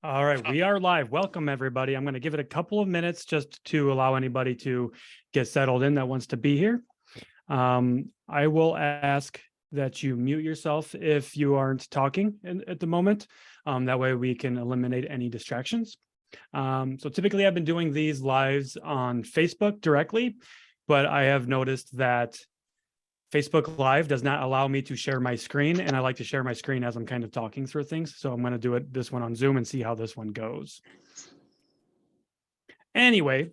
All right, we are live. Welcome, everybody. I'm going to give it a couple of minutes just to allow anybody to get settled in that wants to be here. I will ask that you mute yourself if you aren't talking at the moment. That way we can eliminate any distractions. So typically I've been doing these lives on Facebook directly, but I have noticed that Facebook Live does not allow me to share my screen, and I like to share my screen as I'm kind of talking through things. So I'm going to do this one on Zoom and see how this one goes. Anyway,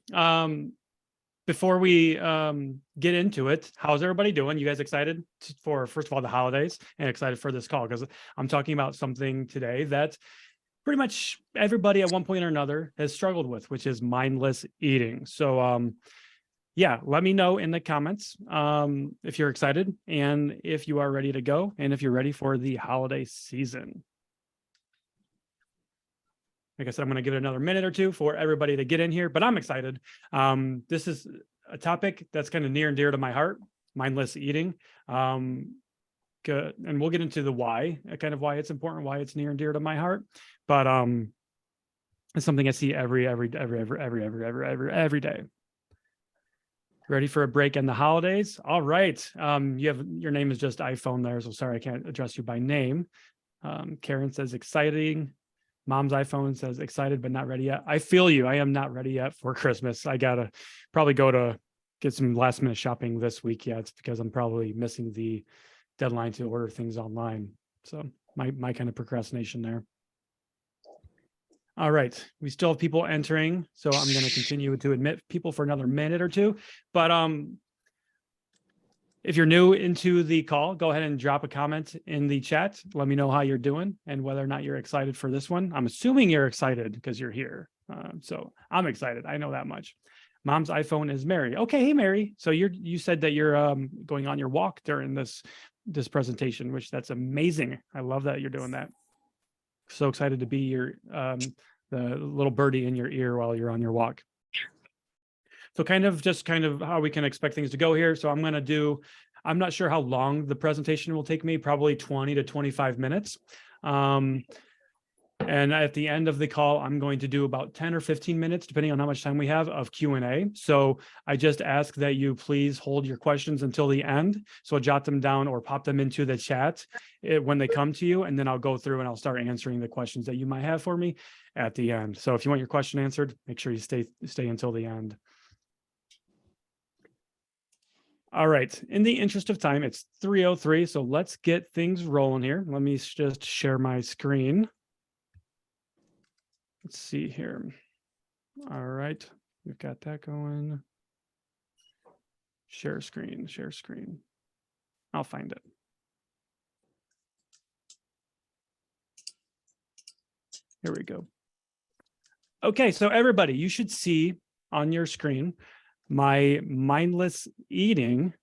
before we get into it, how's everybody doing? You guys excited for, first of all, the holidays, and excited for this call? Because I'm talking about something today that pretty much everybody at one point or another has struggled with, which is mindless eating. So yeah, let me know in the comments if you're excited and if you are ready to go and if you're ready for the holiday season. Like I said, I'm going to give it another minute or two for everybody to get in here, but I'm excited. This is a topic that's kind of near and dear to my heart, mindless eating. And we'll get into the why, kind of why it's important, why it's near and dear to my heart. But it's something I see every day. Ready for a break in the holidays? All right. Your name is just iPhone there, so sorry I can't address you by name. Karen says exciting. Mom's iPhone says excited but not ready yet. I feel you. I am not ready yet for Christmas. I gotta probably go to get some last minute shopping this week. Yeah, it's because I'm probably missing the deadline to order things online. So my kind of procrastination there. All right, we still have people entering, so I'm going to continue to admit people for another minute or two. But if you're new into the call, go ahead and drop a comment in the chat. Let me know how you're doing and whether or not you're excited for this one. I'm assuming you're excited because you're here. So I'm excited. I know that much. Mom's iPhone is Mary. Okay, hey Mary. So you said that you're going on your walk during this presentation, which that's amazing. I love that you're doing that. So excited to be your the little birdie in your ear while you're on your walk. So kind of how we can expect things to go here. So I'm not sure how long the presentation will take me, probably 20 to 25 minutes. And at the end of the call, I'm going to do about 10 or 15 minutes, depending on how much time we have, of Q&A. So I just ask that you please hold your questions until the end. So jot them down or pop them into the chat when they come to you, and then I'll go through and I'll start answering the questions that you might have for me at the end. So if you want your question answered, make sure you stay until the end. All right, in the interest of time, it's 3:03, so let's get things rolling here. Let me just share my screen. Let's see here. All right, we've got that going. Share screen. I'll find it. Here we go. Okay, so everybody, you should see on your screen my mindless eating.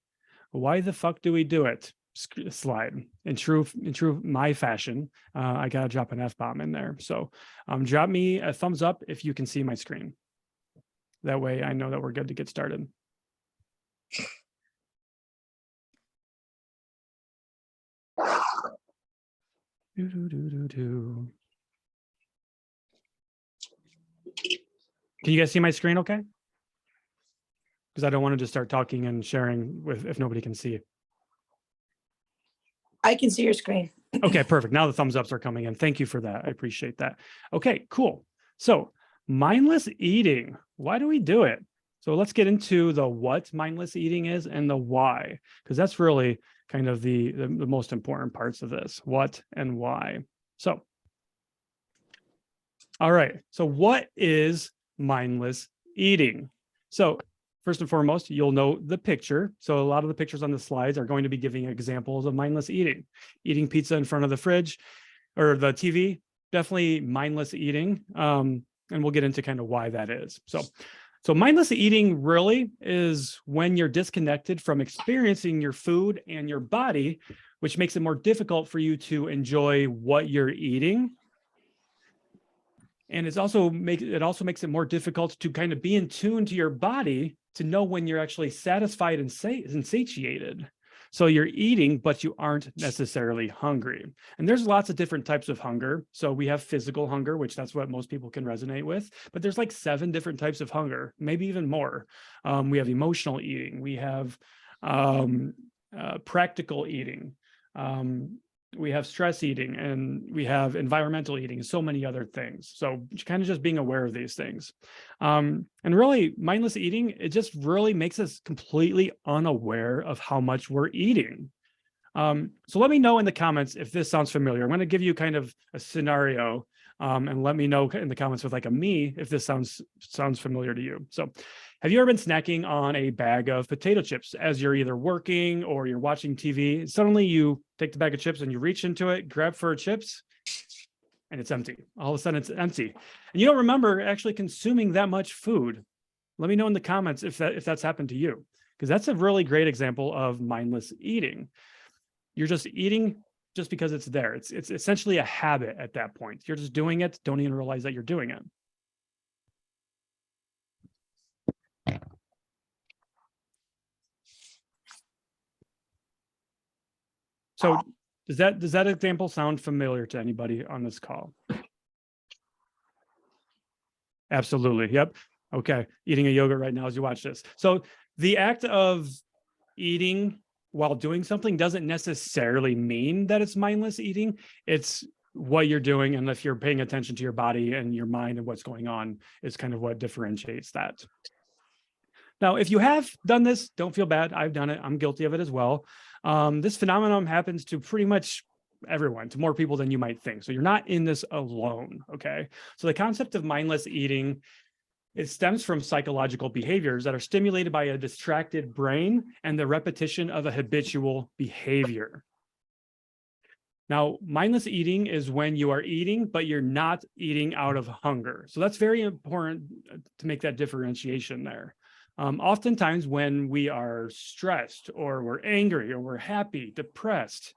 Why the fuck do we do it? Slide in true my fashion. I gotta drop an F-bomb in there. So drop me a thumbs up if you can see my screen. That way I know that we're good to get started. Can you guys see my screen okay? Because I don't want to just start talking and sharing if nobody can see it. I can see your screen. Okay, perfect. Now the thumbs ups are coming in. Thank you for that. I appreciate that. Okay, cool. So mindless eating, why do we do it? So let's get into the what mindless eating is and the why, because that's really kind of the most important parts of this, what and why. So, all right. So what is mindless eating? So first and foremost, you'll know the picture. So a lot of the pictures on the slides are going to be giving examples of mindless eating. Eating pizza in front of the fridge or the TV, definitely mindless eating. And we'll get into kind of why that is. So mindless eating really is when you're disconnected from experiencing your food and your body, which makes it more difficult for you to enjoy what you're eating. And it also makes it more difficult to kind of be in tune to your body to know when you're actually satisfied and satiated. So you're eating, but you aren't necessarily hungry. And there's lots of different types of hunger. So we have physical hunger, which that's what most people can resonate with, but there's like 7 different types of hunger, maybe even more. We have emotional eating. We have practical eating. We have stress eating, and we have environmental eating, and so many other things. So kind of just being aware of these things. And really, mindless eating, it just really makes us completely unaware of how much we're eating. So let me know in the comments if this sounds familiar. I'm going to give you kind of a scenario, and let me know in the comments with like a me if this sounds familiar to you. So have you ever been snacking on a bag of potato chips as you're either working or you're watching TV? Suddenly you take the bag of chips and you reach into it, grab for chips, and it's empty. All of a sudden it's empty. And you don't remember actually consuming that much food. Let me know in the comments if that's happened to you, because that's a really great example of mindless eating. You're just eating just because it's there. It's essentially a habit at that point. You're just doing it, don't even realize that you're doing it. So does that example sound familiar to anybody on this call? Absolutely. Yep. Okay. Eating a yogurt right now as you watch this. So the act of eating while doing something doesn't necessarily mean that it's mindless eating. It's what you're doing, and if you're paying attention to your body and your mind and what's going on is kind of what differentiates that. Now, if you have done this, don't feel bad. I've done it. I'm guilty of it as well. This phenomenon happens to pretty much everyone, to more people than you might think. So you're not in this alone, okay? So the concept of mindless eating, it stems from psychological behaviors that are stimulated by a distracted brain and the repetition of a habitual behavior. Now, mindless eating is when you are eating, but you're not eating out of hunger. So that's very important to make that differentiation there. Oftentimes when we are stressed or we're angry or we're happy, depressed,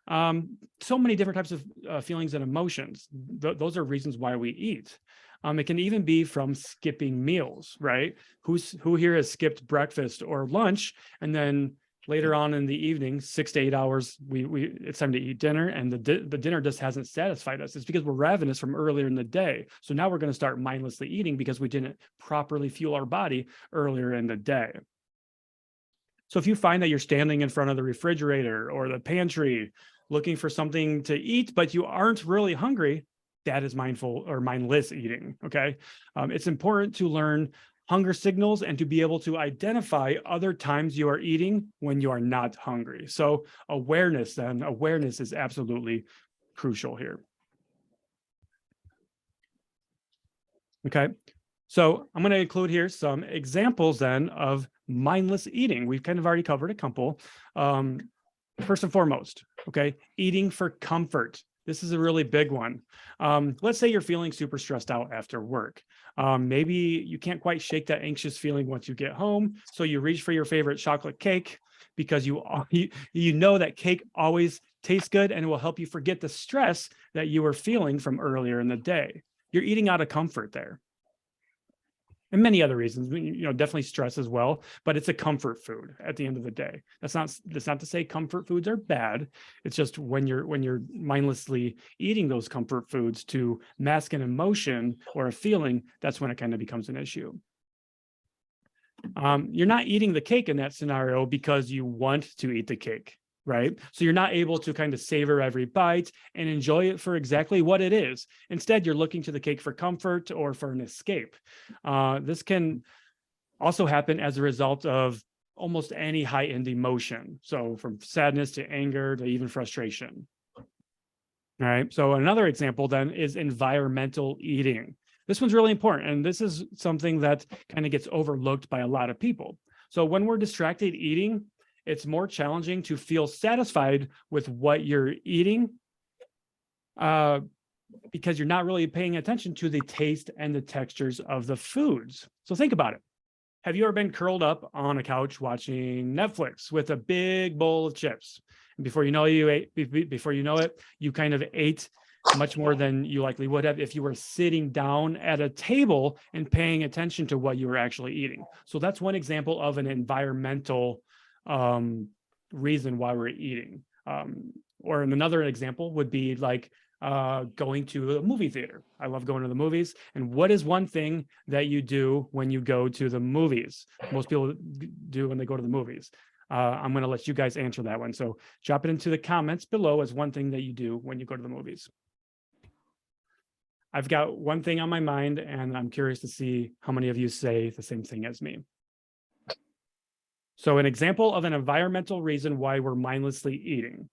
so many different types of feelings and emotions, those are reasons why we eat. It can even be from skipping meals, right? Who here has skipped breakfast or lunch, and then later on in the evening, 6 to 8 hours, it's time to eat dinner, and the dinner just hasn't satisfied us. It's because we're ravenous from earlier in the day. So now we're going to start mindlessly eating because we didn't properly fuel our body earlier in the day. So if you find that you're standing in front of the refrigerator or the pantry looking for something to eat, but you aren't really hungry, that is mindful or mindless eating, okay? It's important to learn hunger signals and to be able to identify other times you are eating when you are not hungry. So awareness is absolutely crucial here. Okay, so I'm going to include here some examples then of mindless eating. We've kind of already covered a couple. First and foremost, okay, eating for comfort. This is a really big one. Let's say you're feeling super stressed out after work. Maybe you can't quite shake that anxious feeling once you get home. So you reach for your favorite chocolate cake because you know that cake always tastes good and it will help you forget the stress that you were feeling from earlier in the day. You're eating out of comfort there. And many other reasons, definitely stress as well, but it's a comfort food at the end of the day. That's not to say comfort foods are bad. It's just when you're mindlessly eating those comfort foods to mask an emotion or a feeling, that's when it kind of becomes an issue. You're not eating the cake in that scenario because you want to eat the cake, right? So you're not able to kind of savor every bite and enjoy it for exactly what it is. Instead, you're looking to the cake for comfort or for an escape. This can also happen as a result of almost any heightened emotion. So from sadness to anger to even frustration. All right. So another example then is environmental eating. This one's really important. And this is something that kind of gets overlooked by a lot of people. So when we're distracted eating, it's more challenging to feel satisfied with what you're eating because you're not really paying attention to the taste and the textures of the foods. So think about it. Have you ever been curled up on a couch watching Netflix with a big bowl of chips? And before you know it, you kind of ate much more than you likely would have if you were sitting down at a table and paying attention to what you were actually eating. So that's one example of an environmental reason why we're eating. Or another example would be like going to a movie theater. I love going to the movies. And what is one thing that you do when you go to the movies? Most people do when they go to the movies. I'm going to let you guys answer that one. So drop it into the comments below as one thing that you do when you go to the movies. I've got one thing on my mind, and I'm curious to see how many of you say the same thing as me. So an example of an environmental reason why we're mindlessly eating.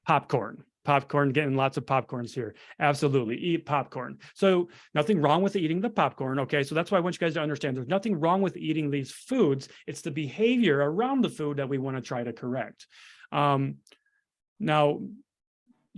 Popcorn. Popcorn, getting lots of popcorns here. Absolutely, eat popcorn. So nothing wrong with eating the popcorn, okay? So that's why I want you guys to understand there's nothing wrong with eating these foods. It's the behavior around the food that we want to try to correct. Now,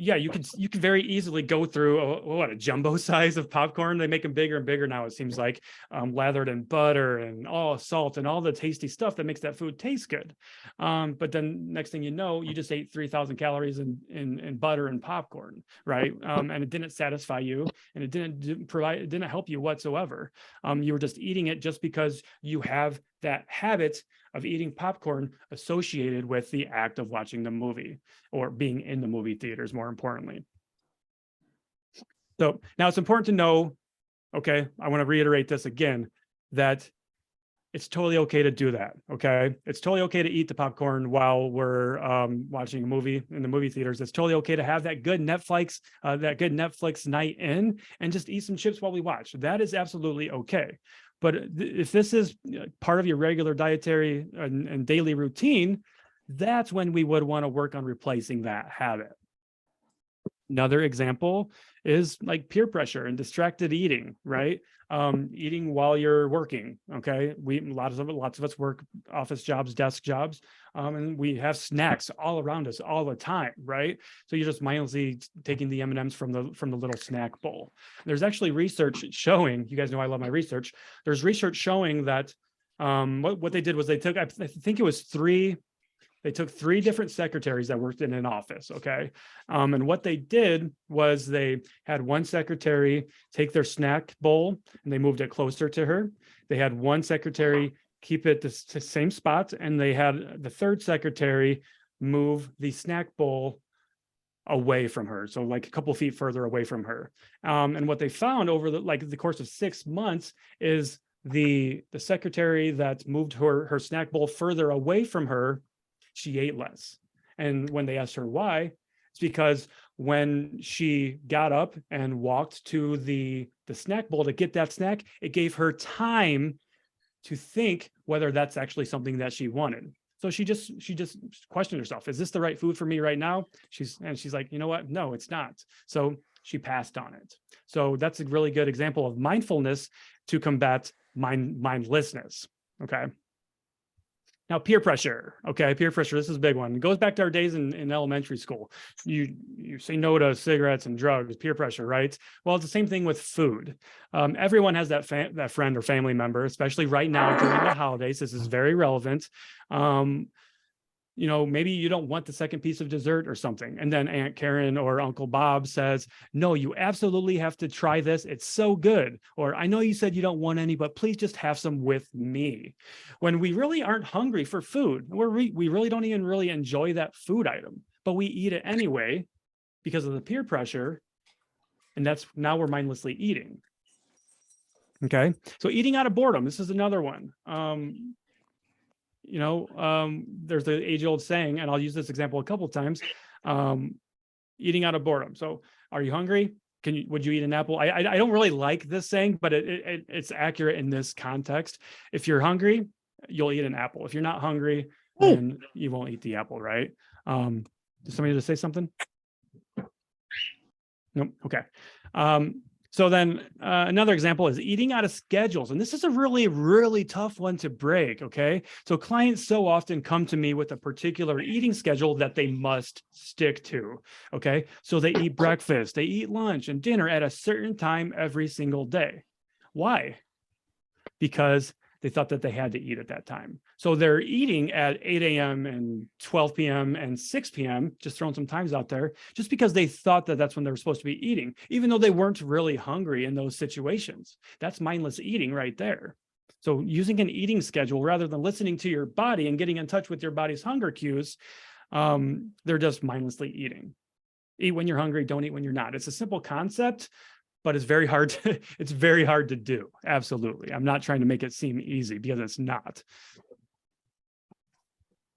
yeah, you can very easily go through a jumbo size of popcorn. They make them bigger and bigger now, it seems like, lathered in butter and all salt and all the tasty stuff that makes that food taste good. But then next thing you know, you just ate 3,000 calories in butter and popcorn, right? And it didn't satisfy you, and it didn't help you whatsoever. You were just eating it just because you have that habit of eating popcorn associated with the act of watching the movie or being in the movie theaters, more importantly. So now it's important to know, okay, I want to reiterate this again, that it's totally okay to do that, okay? It's totally okay to eat the popcorn while we're watching a movie in the movie theaters. It's totally okay to have that good Netflix night in and just eat some chips while we watch. That is absolutely okay. But if this is part of your regular dietary and daily routine, that's when we would want to work on replacing that habit. Another example is like peer pressure and distracted eating, right? Eating while you're working. Okay, lots of us work office jobs, desk jobs, and we have snacks all around us all the time, right? So you're just mindlessly taking the M&Ms from the little snack bowl. There's actually research showing. You guys know I love my research. There's research showing that what they did was they took, I think it was three different secretaries that worked in an office, okay? And what they did was they had one secretary take their snack bowl and they moved it closer to her. They had one secretary keep it the same spot, and they had the third secretary move the snack bowl away from her, so like a couple feet further away from her. And what they found over the course of 6 months is the secretary that moved her snack bowl further away from her, she ate less. And when they asked her why, it's because when she got up and walked to the snack bowl to get that snack, it gave her time to think whether that's actually something that she wanted. So she just questioned herself, is this the right food for me right now? She's like, you know what? No, it's not. So she passed on it. So that's a really good example of mindfulness to combat mindlessness. Okay. Now, peer pressure. Okay, peer pressure. This is a big one. It goes back to our days in elementary school. You say no to cigarettes and drugs, peer pressure, right? Well, it's the same thing with food. Everyone has that friend or family member, especially right now during the holidays. This is very relevant. Maybe you don't want the second piece of dessert or something. And then Aunt Karen or Uncle Bob says, no, you absolutely have to try this. It's so good. Or I know you said you don't want any, but please just have some with me. When we really aren't hungry for food, we really don't even really enjoy that food item, but we eat it anyway because of the peer pressure. And now we're mindlessly eating. Okay. So eating out of boredom, this is another one. There's the age-old saying, and I'll use this example a couple of times, eating out of boredom. So are you hungry? Would you eat an apple? I don't really like this saying, but it's accurate in this context. If you're hungry, you'll eat an apple. If you're not hungry, then you won't eat the apple, right? Does somebody just say something? Nope. Okay. So then another example is eating out of schedules. And this is a really, really tough one to break, okay? So clients so often come to me with a particular eating schedule that they must stick to, okay? So they eat breakfast, they eat lunch and dinner at a certain time every single day. Why? Because they thought that they had to eat at that time. So they're eating at 8 a.m. and 12 p.m. and 6 p.m., just throwing some times out there, just because they thought that that's when they were supposed to be eating, even though they weren't really hungry in those situations. That's mindless eating right there. So using an eating schedule rather than listening to your body and getting in touch with your body's hunger cues, they're just mindlessly eating. Eat when you're hungry, don't eat when you're not. It's a simple concept, but it's very hard to, it's very hard to do. Absolutely. I'm not trying to make it seem easy because it's not.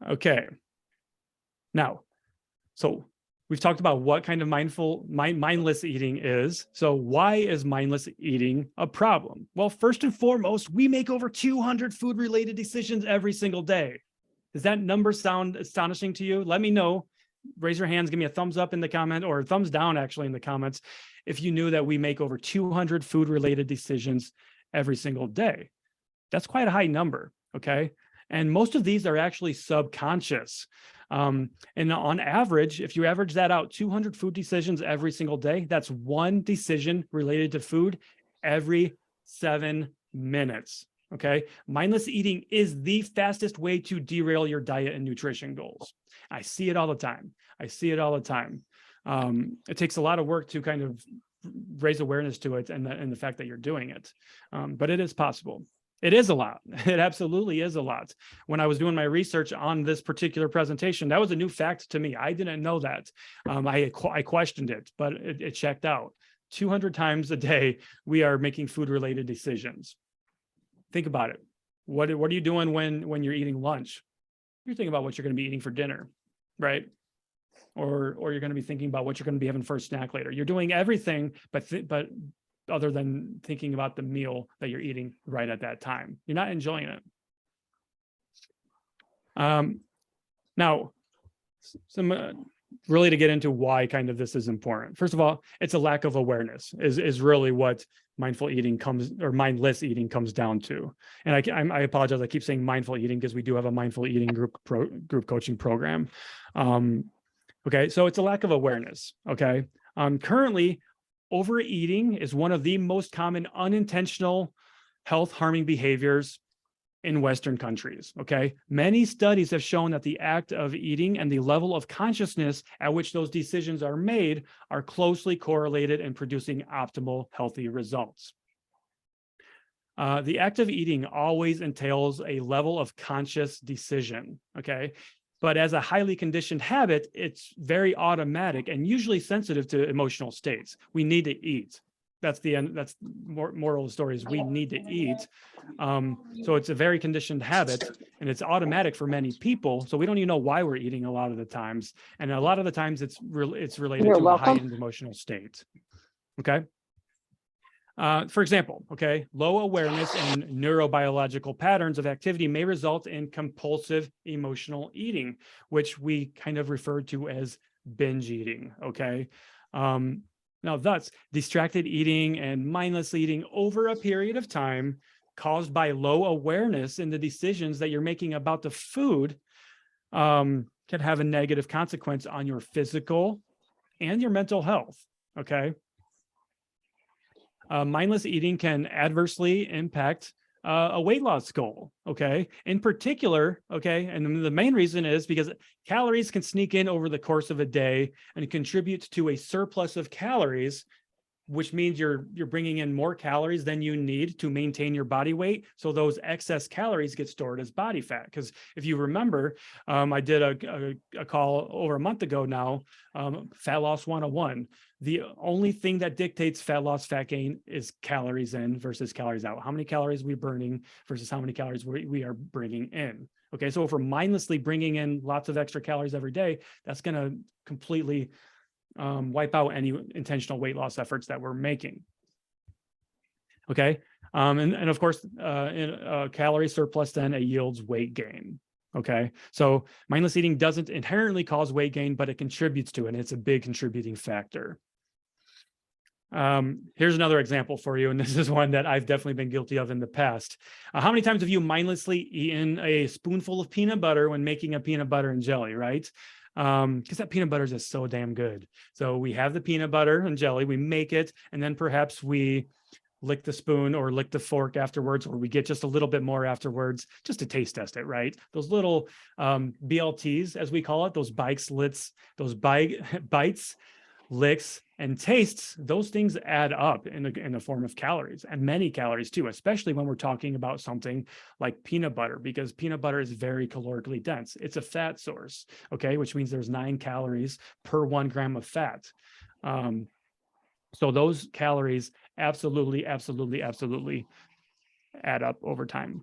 Okay. Now, so we've talked about what kind of mindless eating is. So why is mindless eating a problem? Well, first and foremost, we make over 200 food-related decisions every single day. Does that number sound astonishing to you? Let me know. Raise your hands, give me a thumbs up in the comment, or a thumbs down actually in the comments, if you knew that we make over 200 food-related decisions every single day. That's quite a high number, okay? And most of these are actually subconscious. And on average, if you average that out, 200 food decisions every single day, that's one decision related to food every 7 minutes. Okay. Mindless eating is the fastest way to derail your diet and nutrition goals. I see it all the time. It takes a lot of work to kind of raise awareness to it and the fact that you're doing it. But it is possible. It is a lot. It absolutely is a lot. When I was doing my research on this particular presentation, that was a new fact to me. I didn't know that. I questioned it, but it checked out. 200 times a day, we are making food-related decisions. Think about it. What are you doing when you're eating lunch? You're thinking about what you're going to be eating for dinner, right? Or you're going to be thinking about what you're going to be having for a snack later. You're doing everything, but other than thinking about the meal that you're eating right at that time. You're not enjoying it. Now, really to get into why kind of this is important. First of all, it's a lack of awareness is really what mindless eating comes down to. And I apologize. I keep saying mindful eating because we do have a mindful eating group coaching program. Okay, so it's a lack of awareness. Okay, currently, overeating is one of the most common unintentional health harming behaviors in Western countries. Okay, many studies have shown that the act of eating and the level of consciousness at which those decisions are made are closely correlated in producing optimal healthy results. The act of eating always entails a level of conscious decision. Okay, but as a highly conditioned habit, it's very automatic and usually sensitive to emotional states. We need to eat. That's the end. That's moral of the story is we need to eat. So it's a very conditioned habit and it's automatic for many people. So we don't even know why we're eating a lot of the times. And a lot of the times it's related to a heightened emotional state. Okay. For example, okay, low awareness and neurobiological patterns of activity may result in compulsive emotional eating, which we kind of refer to as binge eating, okay? Now, thus, distracted eating and mindless eating over a period of time caused by low awareness in the decisions that you're making about the food can have a negative consequence on your physical and your mental health, okay? Mindless eating can adversely impact a weight loss goal, okay? In particular, okay, and the main reason is because calories can sneak in over the course of a day and contribute to a surplus of calories, which means you're bringing in more calories than you need to maintain your body weight. So those excess calories get stored as body fat. Because if you remember, I did a call over a month ago now, Fat Loss 101. The only thing that dictates fat loss, fat gain is calories in versus calories out. How many calories we're burning versus how many calories we are bringing in. Okay, so if we're mindlessly bringing in lots of extra calories every day, that's going to completely wipe out any intentional weight loss efforts that we're making. Okay. And of course, in a calorie surplus then yields weight gain. Okay. So mindless eating doesn't inherently cause weight gain, but it contributes to it. And it's a big contributing factor. Here's another example for you. And this is one that I've definitely been guilty of in the past. How many times have you mindlessly eaten a spoonful of peanut butter when making a peanut butter and jelly, right? Because that peanut butter is just so damn good. So we have the peanut butter and jelly, we make it, and then perhaps we lick the spoon or lick the fork afterwards, or we get just a little bit more afterwards just to taste test it, right? Those little BLTs, as we call it, those bites, licks, and tastes, those things add up in the form of calories, and many calories too, especially when we're talking about something like peanut butter, because peanut butter is very calorically dense. It's a fat source, okay, which means there's 9 calories per 1 gram of fat. So those calories absolutely add up over time.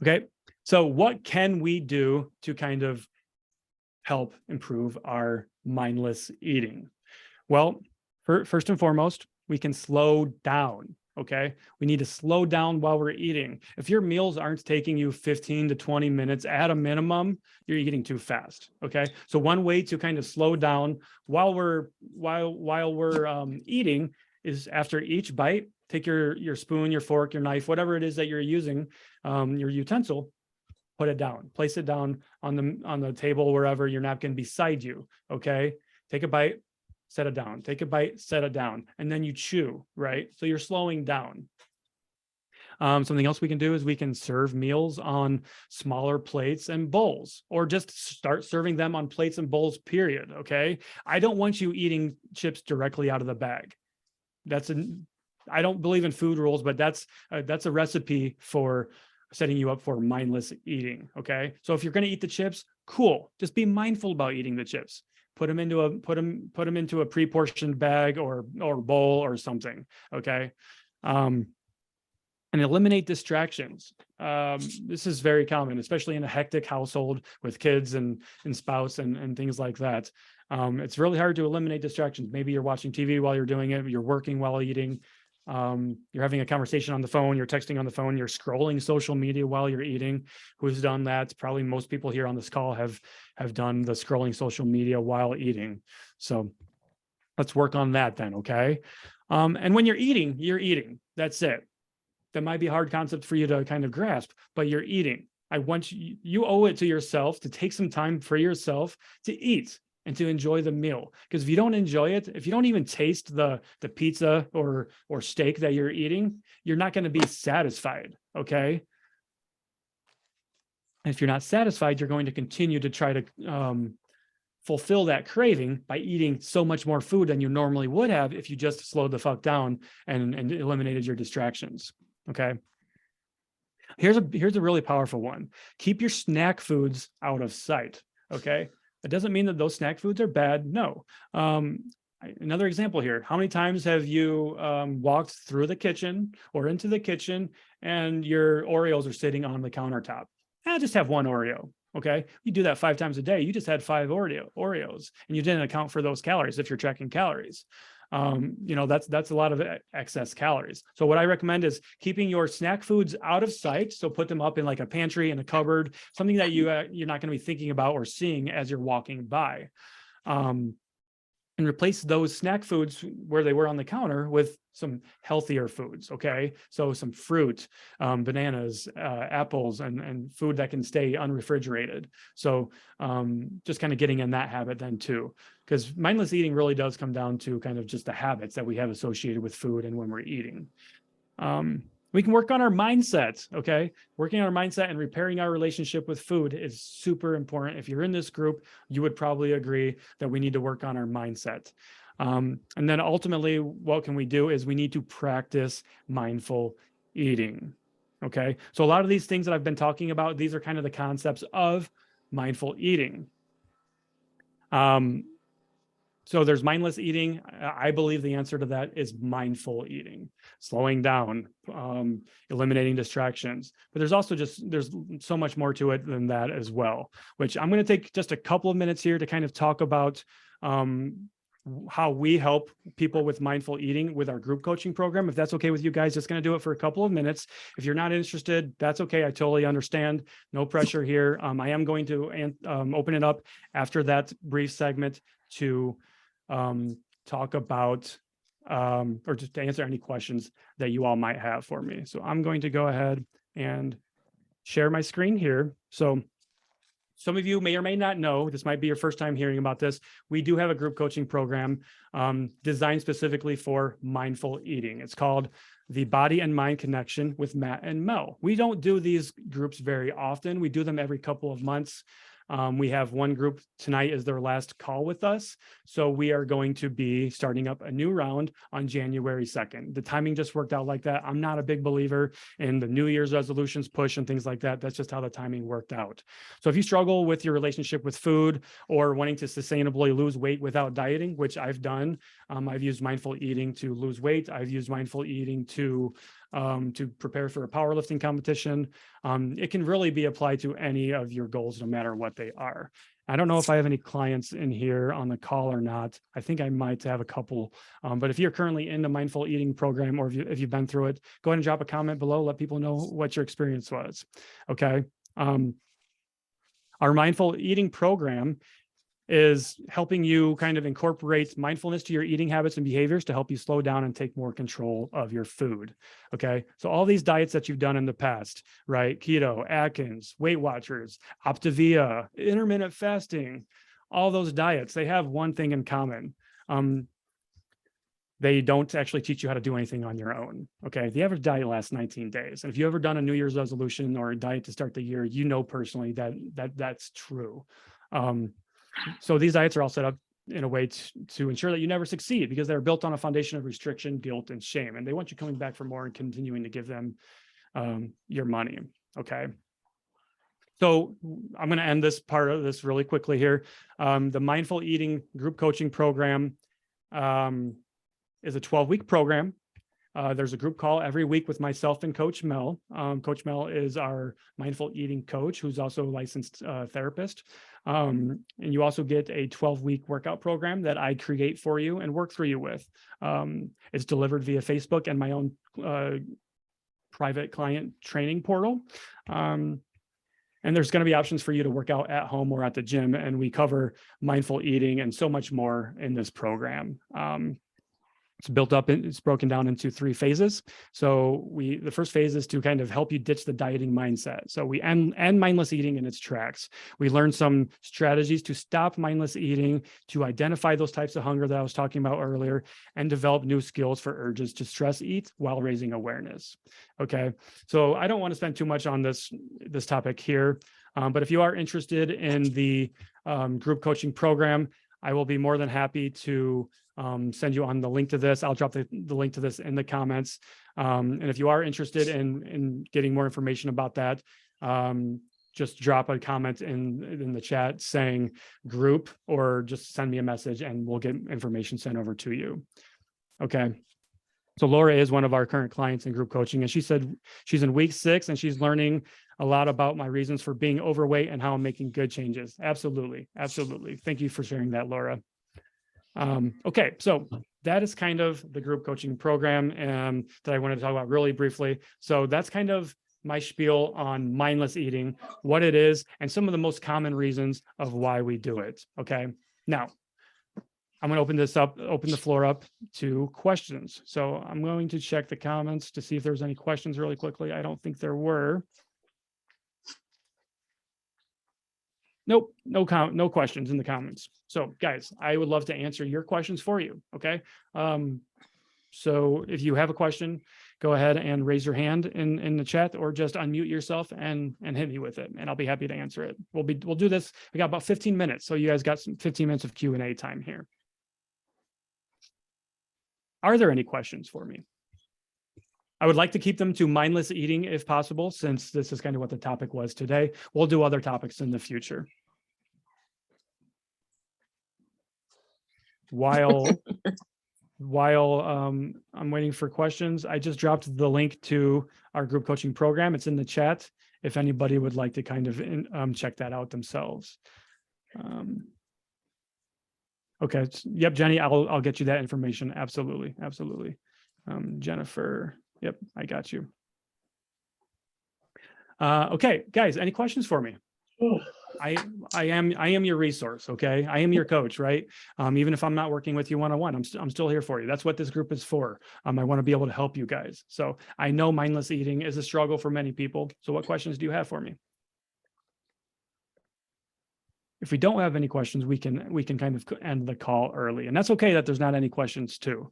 Okay, so what can we do to kind of help improve our mindless eating? Well, first and foremost, we can slow down. Okay, we need to slow down while we're eating. If your meals aren't taking you 15 to 20 minutes at a minimum, you're eating too fast. Okay, so one way to kind of slow down while we're eating is after each bite, take your spoon, your fork, your knife, whatever it is that you're using, your utensil, put it down, place it down on the table, wherever, your napkin beside you. Okay, take a bite, set it down, take a bite, set it down, and then you chew, right? So you're slowing down. Something else we can do is we can serve meals on smaller plates and bowls, or just start serving them on plates and bowls, period. Okay, I don't want you eating chips directly out of the bag. I don't believe in food rules, but that's a recipe for setting you up for mindless eating. Okay, so if you're going to eat the chips, cool, just be mindful about eating the chips. Put them into a pre-portioned bag or bowl or something. Okay, and eliminate distractions. This is very common, especially in a hectic household with kids and spouse and things like that. It's really hard to eliminate distractions. Maybe you're watching TV while you're doing it, you're working while eating, you're having a conversation on the phone, you're texting on the phone, you're scrolling social media while you're eating. Who's done that? Probably most people here on this call have done the scrolling social media while eating. So let's work on that then, okay? And when you're eating. That's it. That might be a hard concept for you to kind of grasp, but you're eating. I want you owe it to yourself to take some time for yourself to eat and to enjoy the meal. Because if you don't enjoy it, if you don't even taste the pizza or steak that you're eating, you're not going to be satisfied, okay? And if you're not satisfied, you're going to continue to try to fulfill that craving by eating so much more food than you normally would have if you just slowed the fuck down and eliminated your distractions, okay? Here's a really powerful one. Keep your snack foods out of sight, okay? It doesn't mean that those snack foods are bad. No. Another example here. How many times have you walked through the kitchen or into the kitchen and your Oreos are sitting on the countertop? Just have one Oreo. Okay. You do that 5 times a day. You just had 5 Oreos and you didn't account for those calories if you're tracking calories. That's a lot of excess calories. So what I recommend is keeping your snack foods out of sight. So put them up in like a pantry, in a cupboard, something that you're not going to be thinking about or seeing as you're walking by. And replace those snack foods where they were on the counter with some healthier foods, okay? So some fruit, bananas, apples, and food that can stay unrefrigerated. So just kind of getting in that habit then too, because mindless eating really does come down to kind of just the habits that we have associated with food and when we're eating. We can work on our mindset, okay? Working on our mindset and repairing our relationship with food is super important. If you're in this group, you would probably agree that we need to work on our mindset. And then ultimately, what can we do is we need to practice mindful eating, okay? So a lot of these things that I've been talking about, these are kind of the concepts of mindful eating. So there's mindless eating. I believe the answer to that is mindful eating, slowing down, eliminating distractions. But there's also there's so much more to it than that as well, which I'm going to take just a couple of minutes here to kind of talk about how we help people with mindful eating with our group coaching program. If that's okay with you guys, just going to do it for a couple of minutes. If you're not interested, that's okay. I totally understand. No pressure here. I am going to open it up after that brief segment to talk about or just to answer any questions that you all might have for me. So I'm going to go ahead and share my screen here. So some of you may or may not know, this might be your first time hearing about this. We do have a group coaching program designed specifically for mindful eating. It's called the Body and Mind Connection with Matt and Mel. We don't do these groups very often. We do them every couple of months. We have one group tonight is their last call with us. So we are going to be starting up a new round on January 2nd. The timing just worked out like that. I'm not a big believer in the New Year's resolutions push and things like that. That's just how the timing worked out. So if you struggle with your relationship with food or wanting to sustainably lose weight without dieting, which I've done, I've used mindful eating to lose weight. I've used mindful eating to prepare for a powerlifting competition. It can really be applied to any of your goals, no matter what they are. I don't know if I have any clients in here on the call or not. I think I might have a couple, but if you're currently in the mindful eating program, or if you've been through it, go ahead and drop a comment below. Let people know what your experience was. Okay. Our mindful eating program is helping you kind of incorporate mindfulness to your eating habits and behaviors to help you slow down and take more control of your food. Okay. So all these diets that you've done in the past, right? Keto, Atkins, Weight Watchers, Optavia, intermittent fasting, all those diets, they have one thing in common. They don't actually teach you how to do anything on your own. Okay. The average diet lasts 19 days. And if you've ever done a New Year's resolution or a diet to start the year, you know personally that that's true. So these diets are all set up in a way to ensure that you never succeed, because they're built on a foundation of restriction, guilt, and shame. And they want you coming back for more and continuing to give them your money. Okay. So I'm going to end this part of this really quickly here. The Mindful Eating Group Coaching Program is a 12-week program. There's a group call every week with myself and Coach Mel. Coach Mel is our mindful eating coach, who's also a licensed therapist. And you also get a 12-week workout program that I create for you and work through you with. It's delivered via Facebook and my own private client training portal. And there's going to be options for you to work out at home or at the gym. And we cover mindful eating and so much more in this program. It's broken down into 3 phases. So the first phase is to kind of help you ditch the dieting mindset. So we end mindless eating in its tracks. We learn some strategies to stop mindless eating, to identify those types of hunger that I was talking about earlier, and develop new skills for urges to stress eat while raising awareness. Okay. So I don't want to spend too much on this topic here. But if you are interested in the group coaching program, I will be more than happy to send you on the link to this. I'll drop the link to this in the comments. And if you are interested in getting more information about that, just drop a comment in the chat saying group, or just send me a message and we'll get information sent over to you. Okay. So Laura is one of our current clients in group coaching, and she said she's in week 6 and she's learning a lot about my reasons for being overweight and how I'm making good changes. Absolutely. Absolutely. Thank you for sharing that, Laura. Okay, so that is kind of the group coaching program that I wanted to talk about really briefly. So that's kind of my spiel on mindless eating, what it is, and some of the most common reasons of why we do it. Okay, now I'm going to open the floor up to questions. So I'm going to check the comments to see if there's any questions really quickly. I don't think there were. Nope, no questions in the comments. So guys, I would love to answer your questions for you. Okay. So if you have a question, go ahead and raise your hand in the chat, or just unmute yourself and hit me with it, and I'll be happy to answer it. We'll do this. We got about 15 minutes. So you guys got some 15 minutes of Q&A time here. Are there any questions for me? I would like to keep them to mindless eating if possible, since this is kind of what the topic was today. We'll do other topics in the future. While I'm waiting for questions, I just dropped the link to our group coaching program. It's in the chat if anybody would like to kind of check that out themselves. Okay. Yep, Jenny, I'll get you that information. Absolutely. Absolutely. Jennifer. Yep, I got you. Okay, guys, any questions for me? I am your resource. Okay, I am your coach, right? Even if I'm not working with you one-on-one, I'm still here for you. That's what this group is for. I want to be able to help you guys. So I know mindless eating is a struggle for many people. So what questions do you have for me? If we don't have any questions, we can kind of end the call early, and that's okay that there's not any questions too.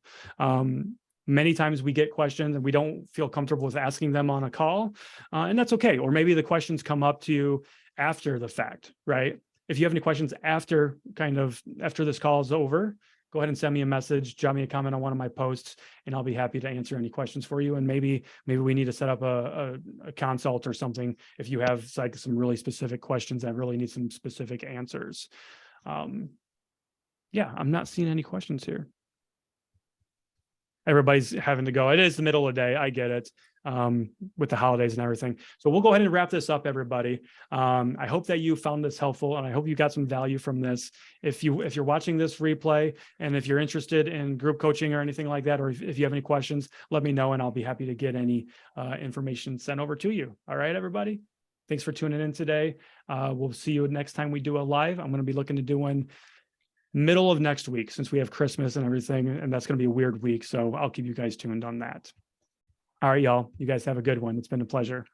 Many times we get questions and we don't feel comfortable with asking them on a call, and that's okay. Or maybe the questions come up to you after the fact, right? If you have any questions after this call is over, go ahead and send me a message, drop me a comment on one of my posts, and I'll be happy to answer any questions for you. And maybe we need to set up a consult or something if you have like some really specific questions that really need some specific answers. Yeah, I'm not seeing any questions here. Everybody's having to go. It is the middle of the day. I get it, with the holidays and everything. So we'll go ahead and wrap this up, everybody. I hope that you found this helpful, and I hope you got some value from this. If you're watching this replay, and if you're interested in group coaching or anything like that, or if you have any questions, let me know, and I'll be happy to get any information sent over to you. All right, everybody. Thanks for tuning in today. We'll see you next time we do a live. I'm going to be looking to doing middle of next week, since we have Christmas and everything, and that's going to be a weird week. So I'll keep you guys tuned on that. All right, y'all. You guys have a good one. It's been a pleasure.